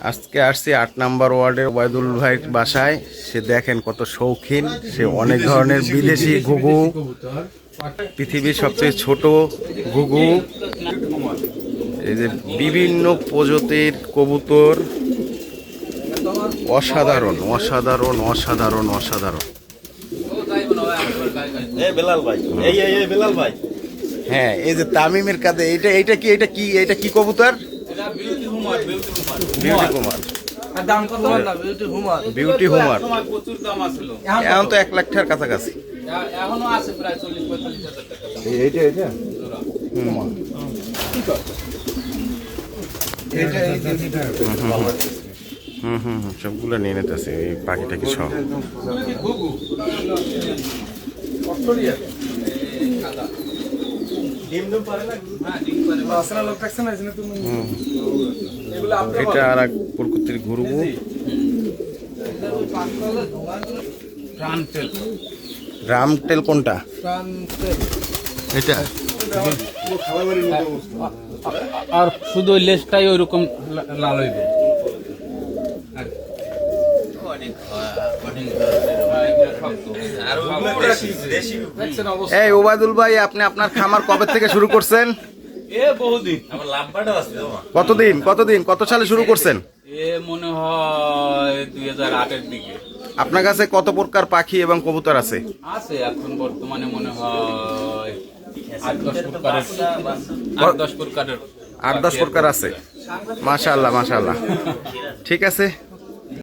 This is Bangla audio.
আজকে আসছি ৮ নম্বর ওয়ার্ডের ওবায়দুল ভাইয়ের বাসায়। সে দেখেন কত শৌখিন, সে অনেক ধরনের বিদেশি ঘুঘু, পৃথিবীর সবচেয়ে ছোট ঘুঘু, এই যে বিভিন্ন প্রজাতির কবুতর, অসাধারণ অসাধারণ অসাধারণ অসাধারণ। হ্যাঁ, এই যে তামিমের কাঁধে এটা কি কবুতর? বিউটি কুমার। বিউটি হুমার এখন তো 1 লাখ টাকার কাছাকাছি। সবগুলো নিয়ে নিতেছে এই পাখিটাকে সব। এটা আর এক প্রকৃতির ঘুরবো। রামটেল কোনটা? এটা আর শুধু লেজটাই ওইরকম লাল হইবে। এই ওবায়দুল ভাই, আপনি আপনার খামার কবে থেকে শুরু করছেন? কতদিন কত সালে শুরু করছেন? মনে হয় 2008-এর দিকে। আপনার কাছে কত প্রকার পাখি এবং কবুতর আছে? আছে এখন বর্তমানে মনে হয় 8-10 প্রকারের 8-10 প্রকার আছে। মাশাআল্লাহ মাশাআল্লাহ। ঠিক আছে।